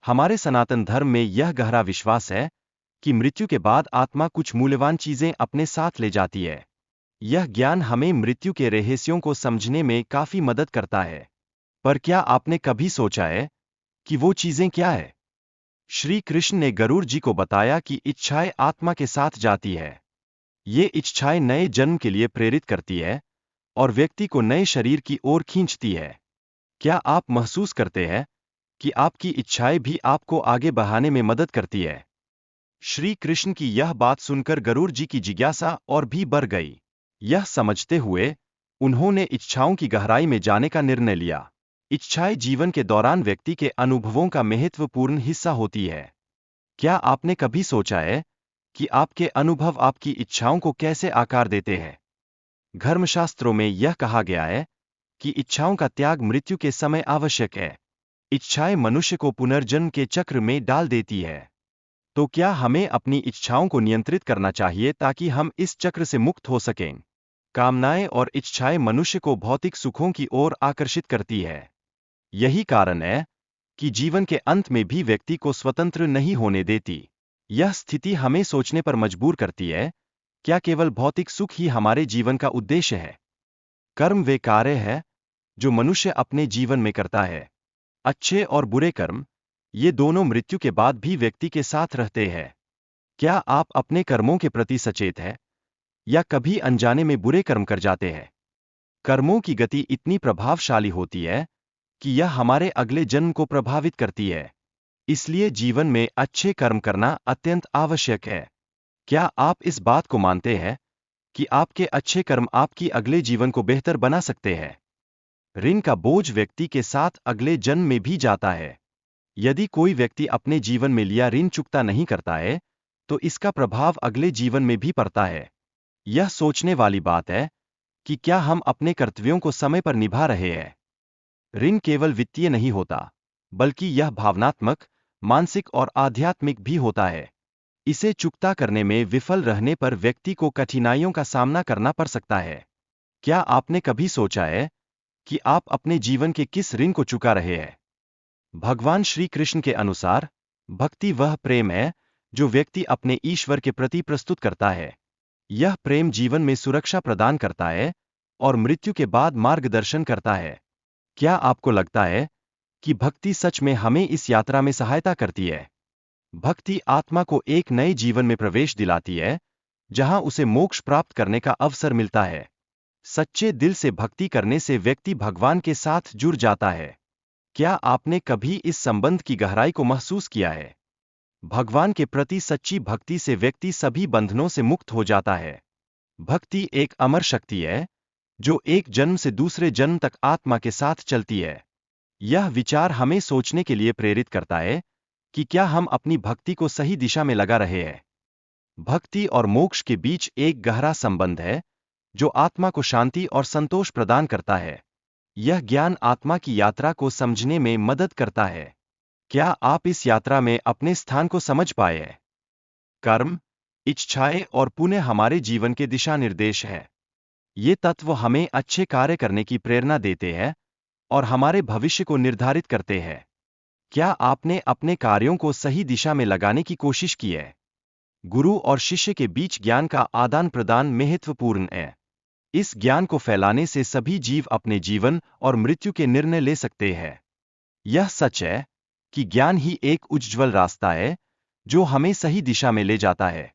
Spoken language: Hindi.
हमारे सनातन धर्म में यह गहरा विश्वास है कि मृत्यु के बाद आत्मा कुछ मूल्यवान चीजें अपने साथ ले जाती है। यह ज्ञान हमें मृत्यु के रहस्यों को समझने में काफी मदद करता है। पर क्या आपने कभी सोचा है कि वो चीजें क्या है? श्री कृष्ण ने गरुड़ जी को बताया कि इच्छाएं आत्मा के साथ जाती है। ये इच्छाएं नए जन्म के लिए प्रेरित करती है और व्यक्ति को नए शरीर की ओर खींचती है। क्या आप महसूस करते हैं कि आपकी इच्छाएं भी आपको आगे बढ़ाने में मदद करती है? श्री कृष्ण की यह बात सुनकर गरुड़ जी की जिज्ञासा और भी बढ़ गई। यह समझते हुए उन्होंने इच्छाओं की गहराई में जाने का निर्णय लिया। इच्छाएं जीवन के दौरान व्यक्ति के अनुभवों का महत्वपूर्ण हिस्सा होती है। क्या आपने कभी सोचा है कि आपके अनुभव आपकी इच्छाओं को कैसे आकार देते हैं? धर्मशास्त्रों में यह कहा गया है कि इच्छाओं का त्याग मृत्यु के समय आवश्यक है। इच्छाएं मनुष्य को पुनर्जन्म के चक्र में डाल देती है। तो क्या हमें अपनी इच्छाओं को नियंत्रित करना चाहिए ताकि हम इस चक्र से मुक्त हो सकें? कामनाएं और इच्छाएं मनुष्य को भौतिक सुखों की ओर आकर्षित करती है। यही कारण है कि जीवन के अंत में भी व्यक्ति को स्वतंत्र नहीं होने देती। यह स्थिति हमें सोचने पर मजबूर करती है, क्या केवल भौतिक सुख ही हमारे जीवन का उद्देश्य है? कर्म वे कार्य है जो मनुष्य अपने जीवन में करता है। अच्छे और बुरे कर्म, ये दोनों मृत्यु के बाद भी व्यक्ति के साथ रहते हैं। क्या आप अपने कर्मों के प्रति सचेत हैं या कभी अनजाने में बुरे कर्म कर जाते हैं? कर्मों की गति इतनी प्रभावशाली होती है कि यह हमारे अगले जन्म को प्रभावित करती है। इसलिए जीवन में अच्छे कर्म करना अत्यंत आवश्यक है। क्या आप इस बात को मानते हैं कि आपके अच्छे कर्म आपकी अगले जीवन को बेहतर बना सकते हैं? ऋण का बोझ व्यक्ति के साथ अगले जन्म में भी जाता है। यदि कोई व्यक्ति अपने जीवन में लिया ऋण चुकता नहीं करता है, तो इसका प्रभाव अगले जीवन में भी पड़ता है। यह सोचने वाली बात है कि क्या हम अपने कर्तव्यों को समय पर निभा रहे हैं। ऋण केवल वित्तीय नहीं होता, बल्कि यह भावनात्मक, मानसिक और आध्यात्मिक भी होता है। इसे चुकता करने में विफल रहने पर व्यक्ति को कठिनाइयों का सामना करना पड़ सकता है। क्या आपने कभी सोचा है कि आप अपने जीवन के किस ऋण को चुका रहे हैं? भगवान श्री कृष्ण के अनुसार, भक्ति वह प्रेम है जो व्यक्ति अपने ईश्वर के प्रति प्रस्तुत करता है। यह प्रेम जीवन में सुरक्षा प्रदान करता है और मृत्यु के बाद मार्गदर्शन करता है। क्या आपको लगता है कि भक्ति सच में हमें इस यात्रा में सहायता करती है? भक्ति आत्मा को एक नए जीवन में प्रवेश दिलाती है, जहां उसे मोक्ष प्राप्त करने का अवसर मिलता है। सच्चे दिल से भक्ति करने से व्यक्ति भगवान के साथ जुड़ जाता है। क्या आपने कभी इस संबंध की गहराई को महसूस किया है? भगवान के प्रति सच्ची भक्ति से व्यक्ति सभी बंधनों से मुक्त हो जाता है। भक्ति एक अमर शक्ति है जो एक जन्म से दूसरे जन्म तक आत्मा के साथ चलती है। यह विचार हमें सोचने के लिए प्रेरित करता है कि क्या हम अपनी भक्ति को सही दिशा में लगा रहे हैं। भक्ति और मोक्ष के बीच एक गहरा संबंध है जो आत्मा को शांति और संतोष प्रदान करता है। यह ज्ञान आत्मा की यात्रा को समझने में मदद करता है। क्या आप इस यात्रा में अपने स्थान को समझ पाए हैं? कर्म, इच्छाएं और पुण्य हमारे जीवन के दिशा निर्देश हैं। ये तत्व हमें अच्छे कार्य करने की प्रेरणा देते हैं और हमारे भविष्य को निर्धारित करते हैं। क्या आपने अपने कार्यों को सही दिशा में लगाने की कोशिश की है? गुरु और शिष्य के बीच ज्ञान का आदान प्रदान महत्वपूर्ण है। इस ज्ञान को फैलाने से सभी जीव अपने जीवन और मृत्यु के निर्णय ले सकते हैं। यह सच है कि ज्ञान ही एक उज्ज्वल रास्ता है जो हमें सही दिशा में ले जाता है।